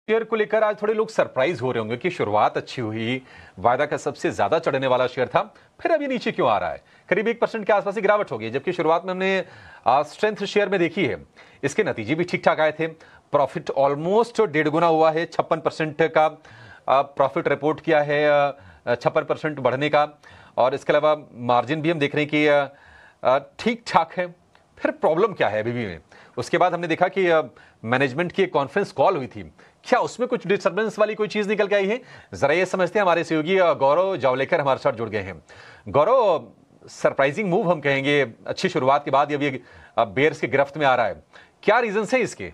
Share को लेकर आज थोड़े लोग सरप्राइज हो रहे होंगे कि शुरुआत अच्छी हुई, वायदा का सबसे ज्यादा चढ़ने वाला शेयर था, फिर अभी नीचे क्यों आ रहा है। करीब 1% के आसपास की गिरावट हो गई, जबकि शुरुआत में हमने स्ट्रेंथ शेयर में देखी है। इसके नतीजे भी ठीक ठाक आए थे। प्रॉफिट ऑलमोस्ट 1.5 गुना हुआ है, 56% का प्रॉफिट रिपोर्ट किया है, 56% बढ़ने का। और इसके अलावा मार्जिन भी हम देख रहे हैं कि ठीक ठाक है। फिर प्रॉब्लम क्या है अभी में? उसके बाद हमने देखा कि मैनेजमेंट की एक कॉन्फ्रेंस कॉल हुई थी, क्या उसमें कुछ डिस्टर्बेंस वाली कोई चीज निकल के आई है? जरा ये समझते हैं। हमारे सहयोगी गौरव जावलेकर हमारे साथ जुड़ गए हैं। गौरव, सरप्राइजिंग मूव हम कहेंगे, अच्छी शुरुआत के बाद ये बेयर्स की गिरफ्त में आ रहा है, क्या रीजन है इसके?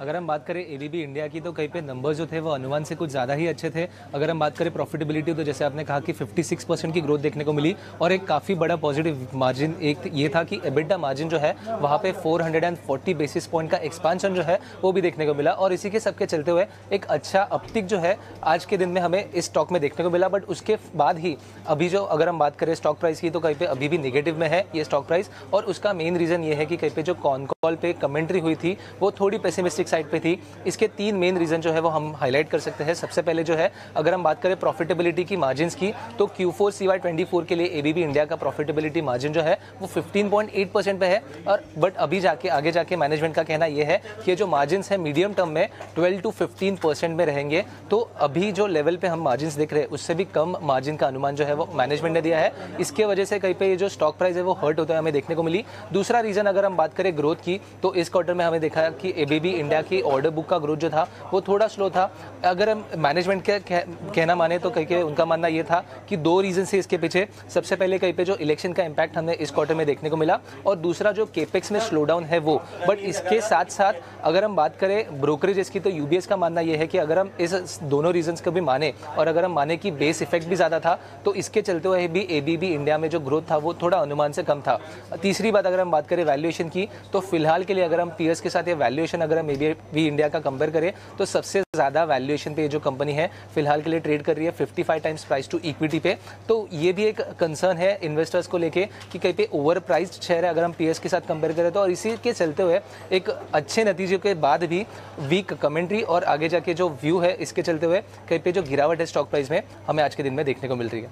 अगर हम बात करें एबीबी इंडिया की तो कहीं पे नंबर्स जो थे वो अनुमान से कुछ ज़्यादा ही अच्छे थे। अगर हम बात करें प्रॉफिटेबिलिटी तो जैसे आपने कहा कि 56% की ग्रोथ देखने को मिली और एक काफ़ी बड़ा पॉजिटिव मार्जिन एक ये था कि एबिटा मार्जिन जो है वहाँ पे 440 बेसिस पॉइंट का एक्सपांशन जो है वो भी देखने को मिला। और इसी के सबके चलते हुए एक अच्छा अपटिक जो है आज के दिन में हमें इस स्टॉक में देखने को मिला। बट उसके बाद ही अभी जो अगर हम बात करें स्टॉक प्राइस की तो कहीं पे अभी भी नेगेटिव में है ये स्टॉक प्राइस। और उसका मेन रीज़न ये है कि कहीं पे जो कॉन कॉल पे कमेंट्री हुई थी वो थोड़ी पेसिमिस्टिक साइड पे थी। इसके 3 मेन रीजन जो है वो हम हाईलाइट कर सकते हैं। सबसे पहले जो है अगर हम बात करें प्रॉफिटेबिलिटी की मार्जिन्स की तो Q4 CY24 के लिए एबीबी इंडिया का प्रॉफिटेबिलिटी मार्जिन जो है वो 15.8% पे है। और बट अभी जाके आगे जाके मैनेजमेंट का कहना यह है कि जो मार्जिन्स है मीडियम टर्म में 12 to 15% में रहेंगे। तो अभी जो लेवल पे हम मार्जिन्स देख रहे हैं उससे भी कम मार्जिन का अनुमान जो है वो मैनेजमेंट ने दिया है। इसके वजह से कहीं पे ये जो स्टॉक प्राइस है वो हर्ट होता है हमें देखने को मिली। दूसरा रीजन अगर हम बात करें ग्रोथ की तो इस क्वार्टर में हमें देखा कि एबीबी इंडिया की ऑर्डर बुक का ग्रोथ जो था वो थोड़ा स्लो था। अगर हम मैनेजमेंट के कहना माने तो कहीं के उनका मानना ये था कि 2 रीजन से इसके पीछे। सबसे पहले कहीं पे जो इलेक्शन का इंपैक्ट हमें इस क्वार्टर में देखने को मिला और दूसरा जो केपेक्स में स्लो डाउन है वो। बट इसके साथ साथ अगर हम बात करें ब्रोकरेजेस की तो यूबीएस का मानना यह है कि अगर हम इस दोनों रीजंस को भी माने और अगर हम माने कि बेस इफेक्ट भी ज़्यादा था तो इसके चलते हुए भी एबीबी इंडिया में जो ग्रोथ था वो थोड़ा अनुमान से कम था। तीसरी बात अगर हम बात करें वैल्यूएशन की तो फिलहाल के लिए अगर हम पीएस के साथ ये वैल्यूएशन अगर हम एबीबी इंडिया का कंपेयर करें तो सबसे ज़्यादा वैल्यूएशन पे जो कंपनी है फिलहाल के लिए ट्रेड कर रही है 55 टाइम्स प्राइस टू इक्विटी पे। तो ये भी एक कंसर्न है इन्वेस्टर्स को लेके कि कहीं पे ओवर प्राइस्ड शेयर है अगर हम पीएस के साथ कंपेयर करें तो। और इसी के चलते हुए एक अच्छे नतीजे के बाद भी वीक कमेंट्री और आगे जाके जो व्यू है इसके चलते हुए कहीं पे जो गिरावट है स्टॉक प्राइस में हमें आज के दिन में देखने को मिल रही है।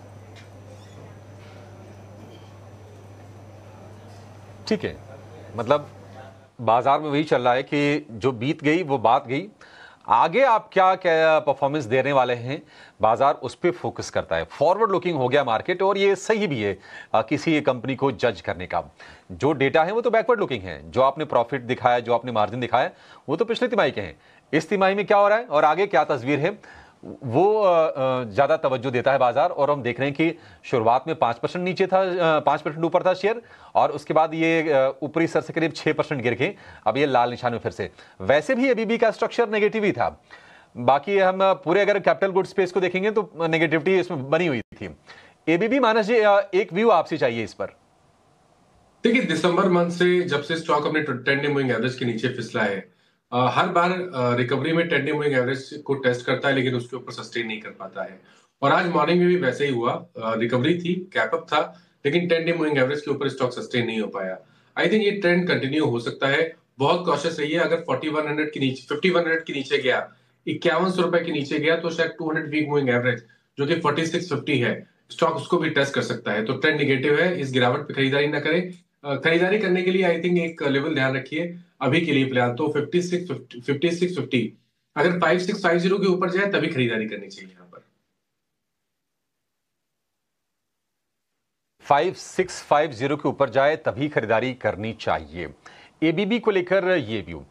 ठीक है, मतलब बाजार में वही चल रहा है कि जो बीत गई वो बात गई। आगे आप क्या क्या परफॉर्मेंस देने वाले हैं, बाजार उस पर फोकस करता है। फॉरवर्ड लुकिंग हो गया मार्केट और ये सही भी है किसी कंपनी को जज करने का। जो डेटा है वो तो बैकवर्ड लुकिंग है। जो आपने प्रॉफिट दिखाया, जो आपने मार्जिन दिखाया वो तो पिछले तिमाही के हैं। इस तिमाही में क्या हो रहा है और आगे क्या तस्वीर है वो ज्यादा तवज्जो देता है बाजार। और हम देख रहे हैं कि शुरुआत में 5% नीचे था, 5% ऊपर था शेयर और उसके बाद ये ऊपरी स्तर से करीब 6% गिर के अब ये लाल निशान में फिर से। वैसे भी एबीबी का स्ट्रक्चर नेगेटिव ही था। बाकी हम पूरे अगर कैपिटल गुड स्पेस को देखेंगे तो नेगेटिविटी इसमें बनी हुई थी। एबीबी मानस जी, एक व्यू आपसे चाहिए इस पर। देखिए, दिसंबर मंथ से जब से स्टॉक अपने 10 डे मूविंग एवरेज के नीचे फिसला है, हर बार रिकवरी में 10 डे मूविंग एवरेज को टेस्ट करता है लेकिन उसके ऊपर सस्टेन नहीं कर पाता है। और आज मॉर्निंग में भी वैसे ही हुआ। रिकवरी थी, कैप अप था, लेकिन 10 डे मूविंग एवरेज के ऊपर स्टॉक सस्टेन नहीं हो पाया। आई थिंक ये ट्रेंड कंटिन्यू हो सकता है। बहुत कॉशियस रहिए। अगर 4100 के नीचे 5100 के नीचे गया, 5100 रुपए के नीचे गया तो शायद 200 वीक मूविंग एवरेज जो कि 4650 है, स्टॉक उसको भी टेस्ट कर सकता है। तो ट्रेंड निगेटिव है, इस गिरावट पे खरीदारी ना करें। खरीदारी करने के लिए आई थिंक एक लेवल ध्यान रखिए। अभी के लिए फिलहाल तो 5650। अगर 5650 के ऊपर जाए तभी खरीदारी करनी चाहिए। यहाँ पर 5650 के ऊपर जाए तभी खरीदारी करनी चाहिए। एबीबी को लेकर ये व्यू।